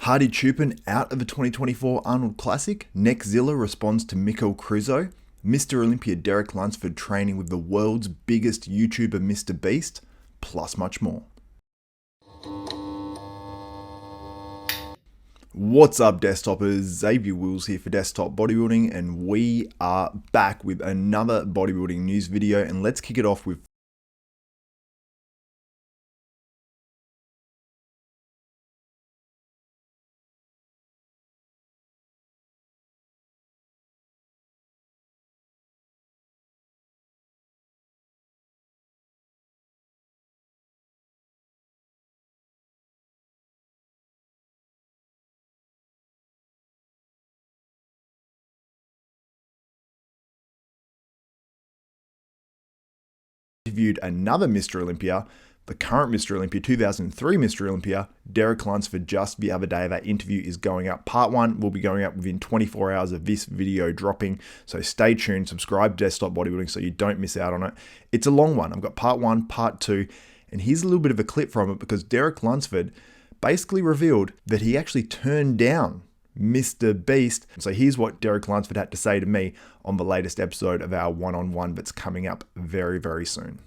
Hadi Choopan out of the 2024 Arnold Classic. Neckzilla responds to Michal Krizo. Mr. Olympia Derek Lunsford training with the world's biggest YouTuber MrBeast, plus much more. What's up, desktopers? Xavier Wills here for Desktop Bodybuilding, and we are back with another bodybuilding news video, and let's kick it off with interviewed another Mr. Olympia, the current Mr. Olympia, 2003 Mr. Olympia, Derek Lunsford, just the other day. That interview is going up. Part 1 will be going up within 24 hours of this video dropping, so stay tuned, subscribe to Desktop Bodybuilding so you don't miss out on it. It's a long one. I've got part 1, part 2, and here's a little bit of a clip from it because Derek Lunsford basically revealed that he actually turned down MrBeast. So here's what Derek Lunsford had to say to me on the latest episode of our one-on-one that's coming up very, very soon.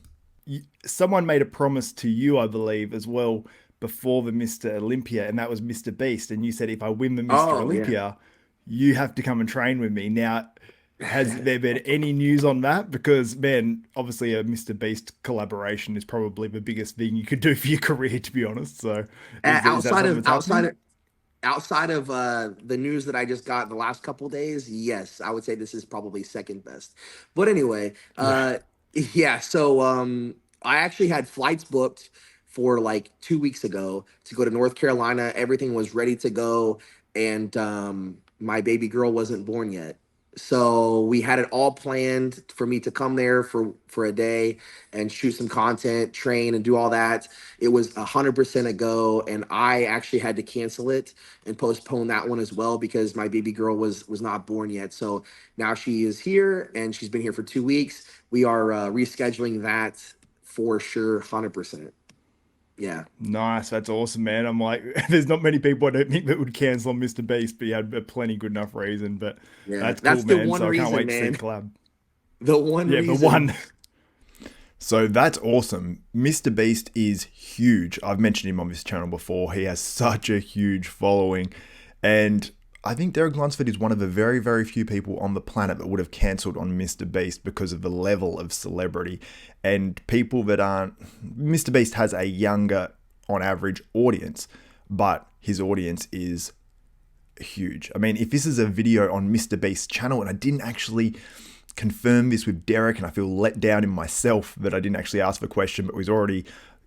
Someone made a promise to you, I believe, as well before the Mr. Olympia, and that was MrBeast. And you said, if I win the Mr. Olympia, you have to come and train with me. Now, has there been any news on that? Because, man, obviously a MrBeast collaboration is probably the biggest thing you could do for your career, to be honest. So outside of the news that I just got in the last couple of days, yes, I would say this is probably second best. But anyway, yeah. So I actually had flights booked for like 2 weeks ago to go to North Carolina. Everything was ready to go, and my baby girl wasn't born yet. So we had it all planned for me to come there for a day and shoot some content, train, and do all that. It was 100% a go, and I actually had to cancel it and postpone that one as well because my baby girl was not born yet. So now she is here, and she's been here for 2 weeks. We are rescheduling that for sure, 100%. Yeah. Nice. That's awesome, man. I'm like, there's not many people I don't think that would cancel on MrBeast, but he had a plenty good enough reason. But yeah, that's cool, man. One so reason, I can't wait man. to see the collab. The one reason. The one. So that's awesome. MrBeast is huge. I've mentioned him on this channel before. He has such a huge following. And I think Derek Lunsford is one of the very, very few people on the planet that would have cancelled on MrBeast because of the level of celebrity. And people that aren't... MrBeast has a younger, on average, audience, but his audience is huge. I mean, if this is a video on MrBeast's channel, and I didn't actually confirm this with Derek, and I feel let down in myself that I didn't actually ask the question, but was already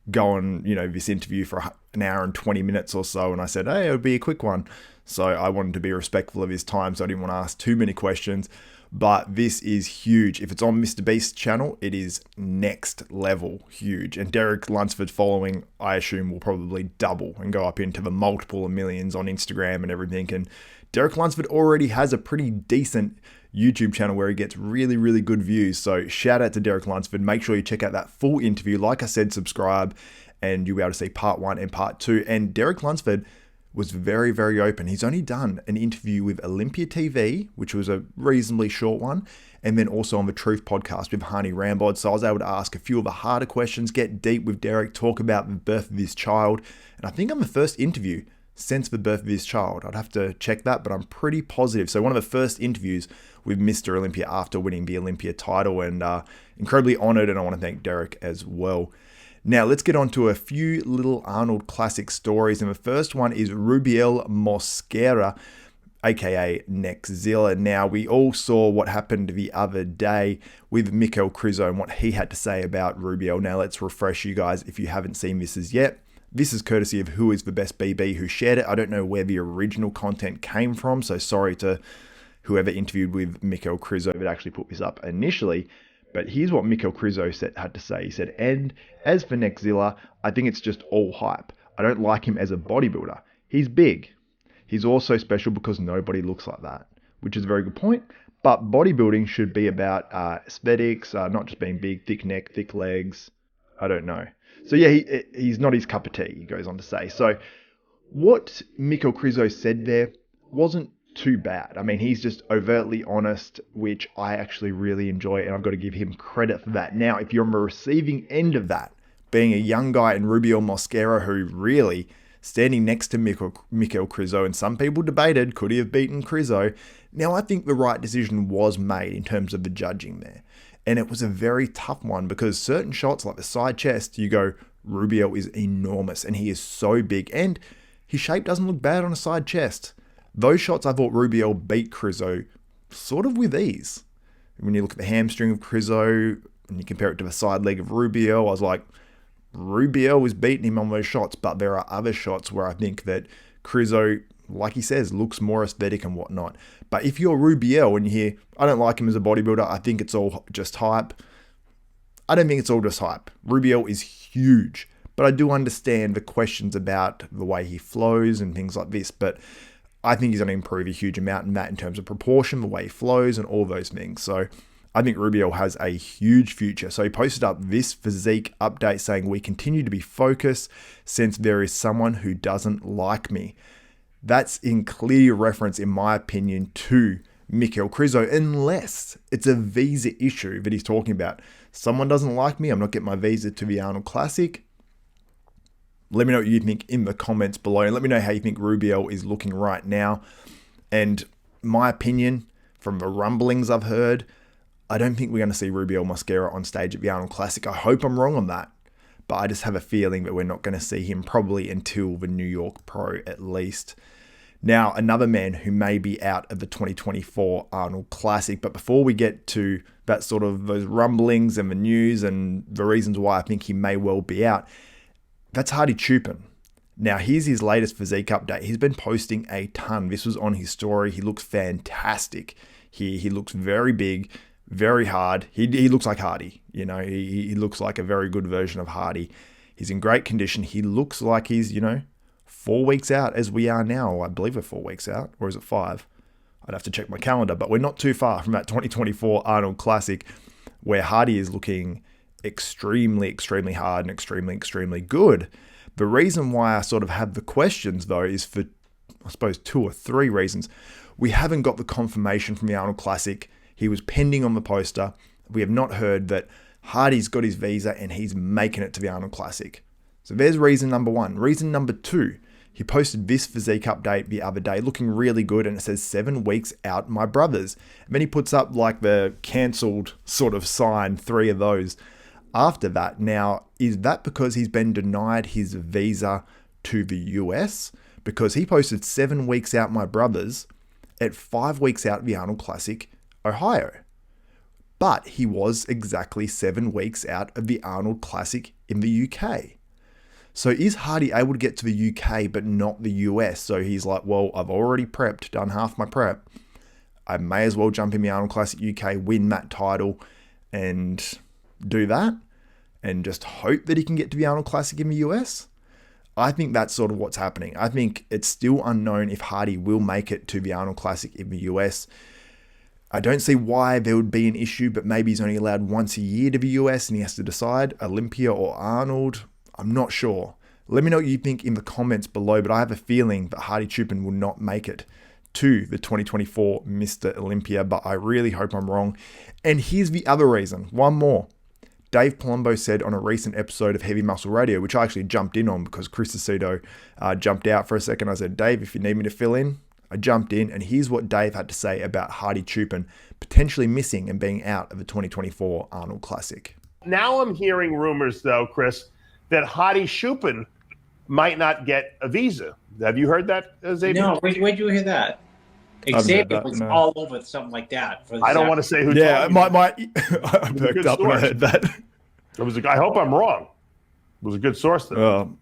going, this interview for an hour and 20 minutes or so, and I said, hey, it would be a quick one. So I wanted to be respectful of his time, so I didn't want to ask too many questions. But this is huge. If it's on MrBeast's channel, it is next level huge. And Derek Lunsford's following, I assume, will probably double and go up into the multiple of millions on Instagram and everything. And Derek Lunsford already has a pretty decent YouTube channel where he gets really, really good views. So shout out to Derek Lunsford. Make sure you check out that full interview. Like I said, subscribe and you'll be able to see part 1 and part 2. And Derek Lunsford was very, very open. He's only done an interview with Olympia TV, which was a reasonably short one, and then also on the Truth podcast with Hani Rambod. So I was able to ask a few of the harder questions, get deep with Derek, talk about the birth of his child. And I think I'm the first interview since the birth of his child. I'd have to check that, but I'm pretty positive. So one of the first interviews with Mr. Olympia after winning the Olympia title, and incredibly honored, and I want to thank Derek as well. Now, let's get on to a few little Arnold Classic stories. And the first one is Rubiel Mosquera, aka Neckzilla. Now, we all saw what happened the other day with Michal Krizo and what he had to say about Rubiel. Now, let's refresh you guys if you haven't seen this as yet. This is courtesy of Who is the Best BB who shared it. I don't know where the original content came from, so sorry to whoever interviewed with Michal Krizo that actually put this up initially. But here's what Michal Krizo had to say. He said, and as for Neckzilla, I think it's just all hype. I don't like him as a bodybuilder. He's big. He's also special because nobody looks like that, which is a very good point. But bodybuilding should be about aesthetics, not just being big, thick neck, thick legs. I don't know. So yeah, he's not his cup of tea, he goes on to say. So What Michal Krizo said there wasn't too bad. I mean, he's just overtly honest, which I actually really enjoy, and I've got to give him credit for that. Now, if you're on the receiving end of that, being a young guy in Rubiel Mosquera who really standing next to Michal Krizo, and some people debated, could he have beaten Krizo? Now, I think the right decision was made in terms of the judging there. And it was a very tough one because certain shots like the side chest, you go, Rubiel is enormous and he is so big and his shape doesn't look bad on a side chest. Those shots, I thought Rubiel beat Krizo sort of with ease. When you look at the hamstring of Krizo and you compare it to the side leg of Rubiel, I was like, Rubiel was beating him on those shots, but there are other shots where I think that Krizo, like he says, looks more aesthetic and whatnot. But if you're Rubiel and you hear, I don't like him as a bodybuilder, I think it's all just hype. I don't think it's all just hype. Rubiel is huge, but I do understand the questions about the way he flows and things like this, but I think he's going to improve a huge amount in that in terms of proportion, the way he flows and all those things. So I think Rubiel has a huge future. So he posted up this physique update saying, we continue to be focused since there is someone who doesn't like me. That's in clear reference, in my opinion, to Michal Krizo, unless it's a visa issue that he's talking about. Someone doesn't like me, I'm not getting my visa to the Arnold Classic. Let me know what you think in the comments below, and let me know how you think Rubiel is looking right now. And my opinion, from the rumblings I've heard, I don't think we're going to see Rubiel Mosquera on stage at the Arnold Classic. I hope I'm wrong on that, but I just have a feeling that we're not going to see him probably until the New York Pro at least. Now, another man who may be out of the 2024 Arnold Classic, but before we get to that sort of those rumblings and the news and the reasons why I think he may well be out, that's Hadi Choopan. Now, here's his latest physique update. He's been posting a ton. This was on his story. He looks fantastic. He looks very big, very hard. He looks like Hadi. You know, he looks like a very good version of Hadi. He's in great condition. He looks like he's, 4 weeks out as we are now. I believe we're 4 weeks out, or is it 5? I'd have to check my calendar, but we're not too far from that 2024 Arnold Classic where Hadi is looking extremely, extremely hard and extremely, extremely good. The reason why I sort of have the questions though is for, I suppose, 2 or 3 reasons. We haven't got the confirmation from the Arnold Classic. He was pending on the poster. We have not heard that Hadi's got his visa and he's making it to the Arnold Classic. So there's reason number 1. Reason number 2, he posted this physique update the other day looking really good and it says 7 weeks out, my brothers. And then he puts up like the cancelled sort of sign, 3 of those after that. Now, is that because he's been denied his visa to the US? Because he posted 7 weeks out, my brothers, at 5 weeks out the Arnold Classic, Ohio. But he was exactly 7 weeks out of the Arnold Classic in the UK. So is Hadi able to get to the UK but not the US? So he's like, well, I've already prepped, done half my prep. I may as well jump in the Arnold Classic UK, win that title and do that and just hope that he can get to the Arnold Classic in the US. I think that's sort of what's happening. I think it's still unknown if Hadi will make it to the Arnold Classic in the US. I don't see why there would be an issue, but maybe he's only allowed once a year to the US and he has to decide Olympia or Arnold. I'm not sure. Let me know what you think in the comments below, but I have a feeling that Hadi Choopan will not make it to the 2024 Mr. Olympia, but I really hope I'm wrong. And here's the other reason, one more. Dave Palumbo said on a recent episode of Heavy Muscle Radio, which I actually jumped in on because Chris Aceto jumped out for a second. I said, Dave, if you need me to fill in, I jumped in, and here's what Dave had to say about Hadi Choopan potentially missing and being out of the 2024 Arnold Classic. Now I'm hearing rumors, though, Chris, that Hadi Choopan might not get a visa. Have you heard that, Xavier? No, where'd you hear that? Xavier was all over something like that. I don't want to say who. Yeah, I perked up when I heard that. I hope I'm wrong. It was a good source, though.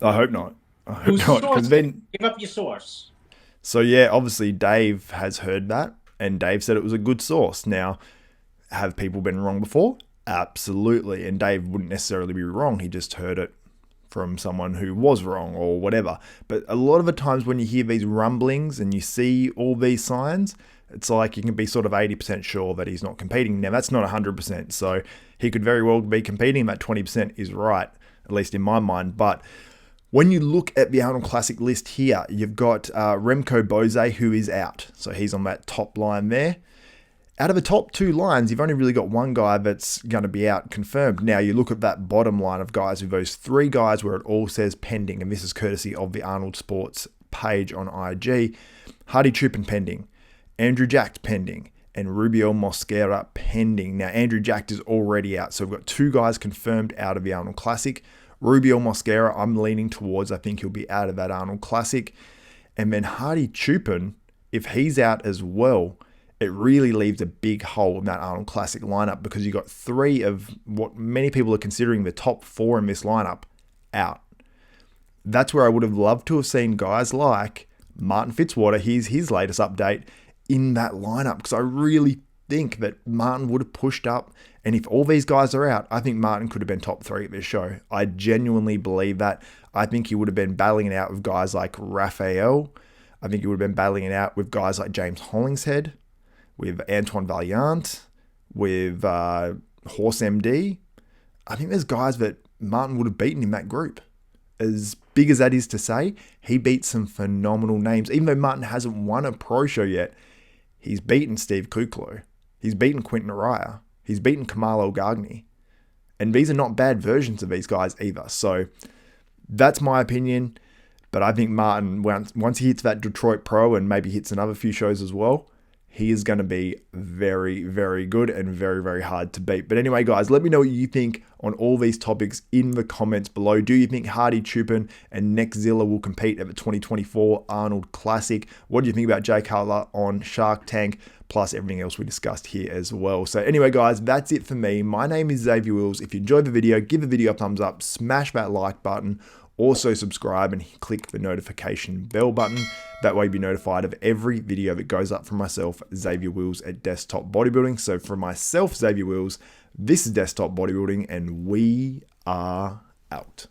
I hope not. I hope not. Because then give up your source. So yeah, obviously Dave has heard that, and Dave said it was a good source. Now, have people been wrong before? Absolutely. And Dave wouldn't necessarily be wrong. He just heard it from someone who was wrong or whatever. But a lot of the times when you hear these rumblings and you see all these signs, it's like you can be sort of 80% sure that he's not competing. Now, that's not 100%. So he could very well be competing. That 20% is right, at least in my mind. But When you look at the Arnold Classic list here, you've got Remco Bose, who is out. So he's on that top line there. Out of the top 2 lines, you've only really got one guy that's going to be out confirmed. Now, you look at that bottom line of guys with those 3 guys where it all says pending, and this is courtesy of the Arnold Sports page on IG. Hadi Choopan pending, Andrew Jack pending, and Rubiel Mosquera pending. Now, Andrew Jack is already out, so we've got 2 guys confirmed out of the Arnold Classic. Rubiel Mosquera, I'm leaning towards, I think he'll be out of that Arnold Classic. And then Hadi Choopan, if he's out as well, it really leaves a big hole in that Arnold Classic lineup, because you got 3 of what many people are considering the top 4 in this lineup out. That's where I would have loved to have seen guys like Martin Fitzwater, here's his latest update, in that lineup, because I really think that Martin would have pushed up. And if all these guys are out, I think Martin could have been top 3 at this show. I genuinely believe that. I think he would have been battling it out with guys like Raphael. I think he would have been battling it out with guys like James Hollingshead, with Antoine Valiant, with Horse MD. I think there's guys that Martin would have beaten in that group. As big as that is to say, he beat some phenomenal names. Even though Martin hasn't won a pro show yet, he's beaten Steve Kuklo. He's beaten Quentin Araya. He's beaten Kamalo Gagni. And these are not bad versions of these guys either. So that's my opinion. But I think Martin, once he hits that Detroit Pro and maybe hits another few shows as well, he is going to be very, very good and very, very hard to beat. But anyway, guys, let me know what you think on all these topics in the comments below. Do you think Hadi Choopan and Neckzilla will compete at the 2024 Arnold Classic? What do you think about Jay Cutler on Shark Tank? Plus everything else we discussed here as well. So anyway, guys, that's it for me. My name is Xavier Wills. If you enjoyed the video, give the video a thumbs up, smash that like button. Also subscribe and click the notification bell button. That way you'll be notified of every video that goes up from myself, Xavier Wills at Desktop Bodybuilding. So for myself, Xavier Wills, this is Desktop Bodybuilding, and we are out.